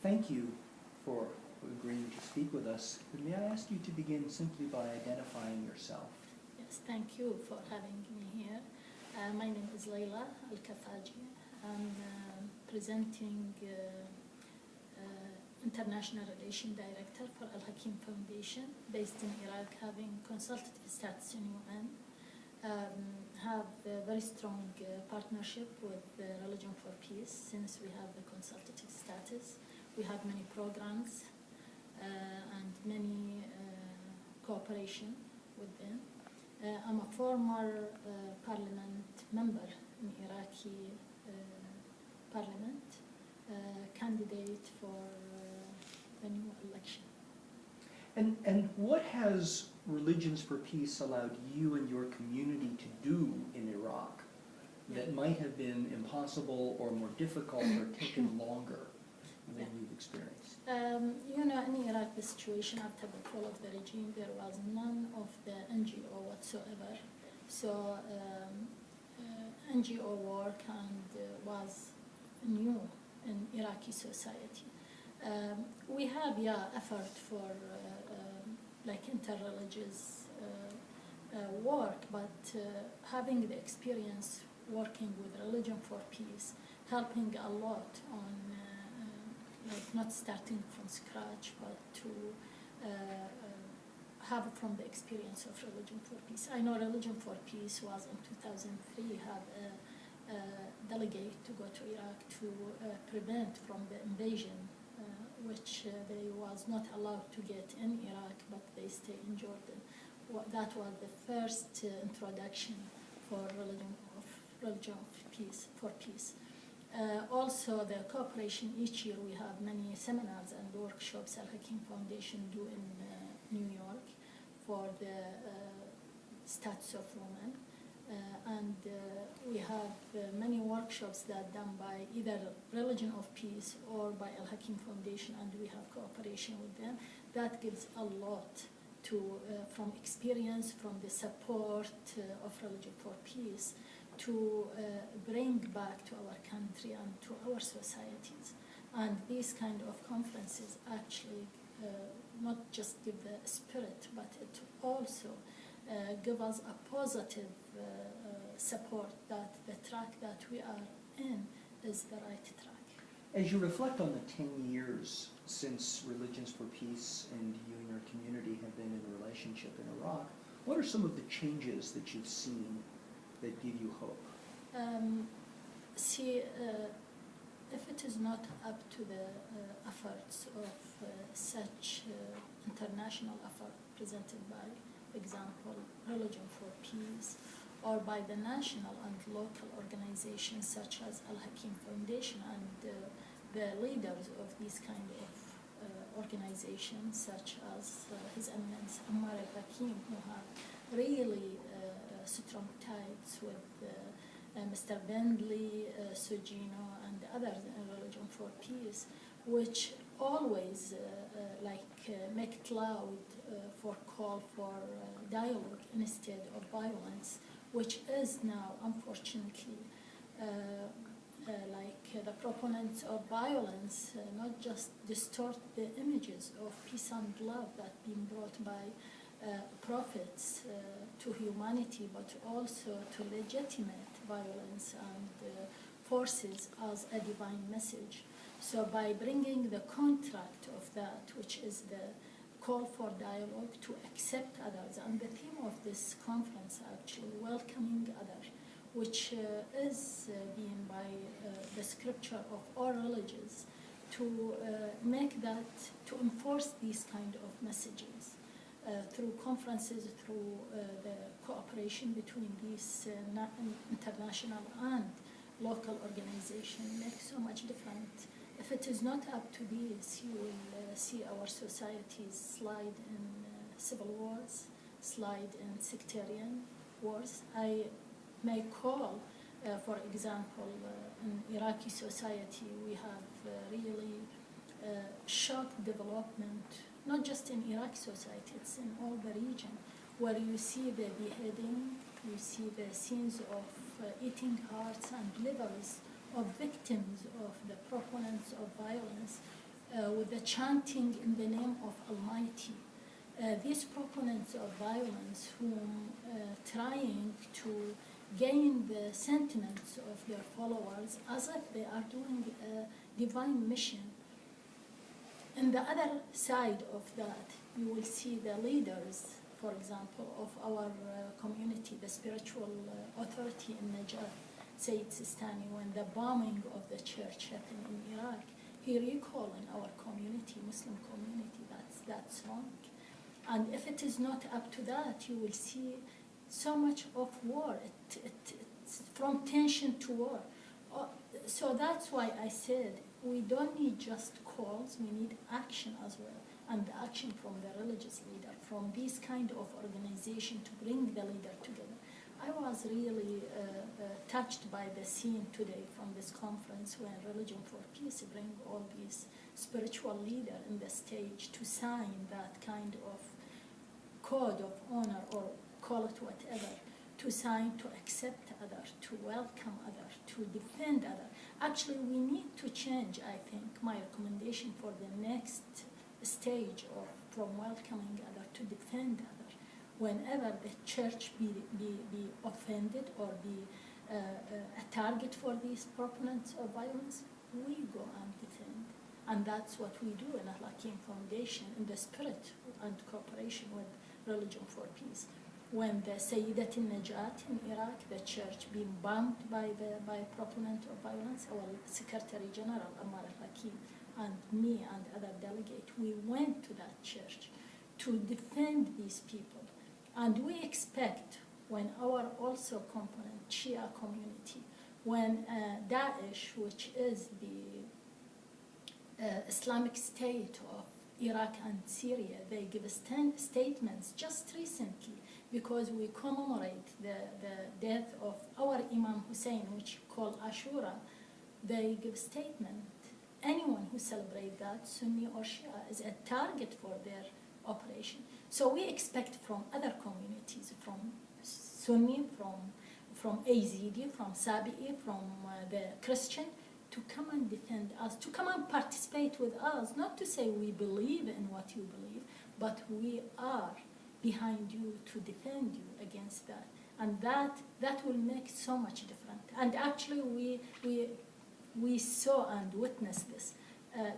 Thank you for agreeing to speak with us. May I ask you to begin simply by identifying yourself? Yes, thank you for having me here. My name is Layla Alkahaji. I'm presenting International Relations Director for Al Hakim Foundation, based in Iraq, having consultative status in UN. Have a very strong partnership with Religion for Peace since we have the consultative status. We have many programs and many cooperation with them. I'm a former parliament member in Iraqi parliament, candidate for the new election. And what has Religions for Peace allowed you and your community to do in Iraq that might have been impossible or more difficult or taken longer than you've experienced? You know, in Iraq, the situation after the fall of the regime, there was none of the NGO whatsoever. So NGO work was new in Iraqi society. We have, effort for like interreligious work, but having the experience working with Religion for Peace, helping a lot on like not starting from scratch, but to have from the experience of Religion for Peace. I know Religion for Peace was in 2003, had a delegate to go to Iraq to prevent from the invasion, which they was not allowed to get in Iraq, but they stay in Jordan. That was the first introduction for Religion for Peace. Also, the cooperation, each year we have many seminars and workshops Al Hakim Foundation do in New York for the status of women. And we have many workshops that done by either Religion of Peace or by Al Hakim Foundation, and we have cooperation with them. That gives a lot to from experience, from the support of Religion for Peace, to bring back to our country and to our societies. And these kind of conferences actually not just give the spirit, but it also give us a positive support that the track that we are in is the right track. As you reflect on the 10 years since Religions for Peace and you and your community have been in a relationship in Iraq, what are some of the changes that you've seen that give you hope? If it is not up to the efforts of such international effort presented by, for example, Religion for Peace, or by the national and local organizations such as Al Hakim Foundation and the leaders of these kind of organizations, such as His Eminence Ammar al-Hakim, who have really strong ties with Mr. Bentley, Sugino, and others in Religion for Peace, which always make it loud for call for dialogue instead of violence, which is now, unfortunately, the proponents of violence not just distort the images of peace and love that being brought by prophets to humanity, but also to legitimate violence and forces as a divine message. So by bringing the contract of that, which is the call for dialogue to accept others, and the theme of this conference actually welcoming others, which is being by the scripture of all religions, to make that, to enforce these kind of messages through conferences, through the cooperation between these international and local organizations, makes so much difference. If it is not up to this, you will see our societies slide in civil wars, slide in sectarian wars. I may call, for example, in Iraqi society, we have really shocked development, not just in Iraqi society, it's in all the region, where you see the beheading, you see the scenes of eating hearts and livers of victims of the proponents of violence, with the chanting in the name of Almighty. These proponents of violence who trying to gain the sentiments of their followers as if they are doing a divine mission. On the other side of that, you will see the leaders, for example, of our community, the spiritual authority in Najaf, Sayyid Sistani, when the bombing of the church happened in Iraq, he recalled in our community, Muslim community, that's wrong. And if it is not up to that, you will see so much of war. It's from tension to war. So that's why I said we don't need just calls, we need action as well. And the action from the religious leader, from this kind of organization to bring the leader together. I was really touched by the scene today from this conference when Religion for Peace bring all these spiritual leaders in the stage to sign that kind of code of honor, or call it whatever, to sign, to accept others, to welcome others, to defend others. Actually, we need to change, I think, my recommendation for the next stage of from welcoming others to defend others. Whenever the church be offended or be a target for these proponents of violence, we go and defend. And that's what we do in Al-Hakim Foundation in the spirit and cooperation with Religion for Peace. When the Sayyidat al-Najat in Iraq, the church being bombed by a proponent of violence, our Secretary General Ammar al-Hakim and me and other delegates, we went to that church to defend these people. And we expect when our also component, Shia community, when Daesh, which is the Islamic State of Iraq and Syria, they give statements just recently because we commemorate the death of our Imam Hussein, which called Ashura. They give statement. Anyone who celebrates that, Sunni or Shia, is a target for their operation. So we expect from other communities, from Sunni, from Azidi, from Sabi'i, from the Christian, to come and defend us, to come and participate with us, not to say we believe in what you believe, but we are behind you to defend you against that. And that will make so much difference. And actually we saw and witnessed this.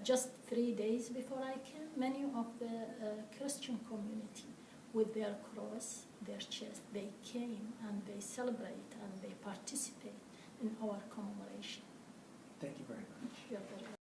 Just 3 days before I came, many of the Christian community with their cross, their chest, they came and they celebrate and they participate in our commemoration. Thank you very much. You're very welcome.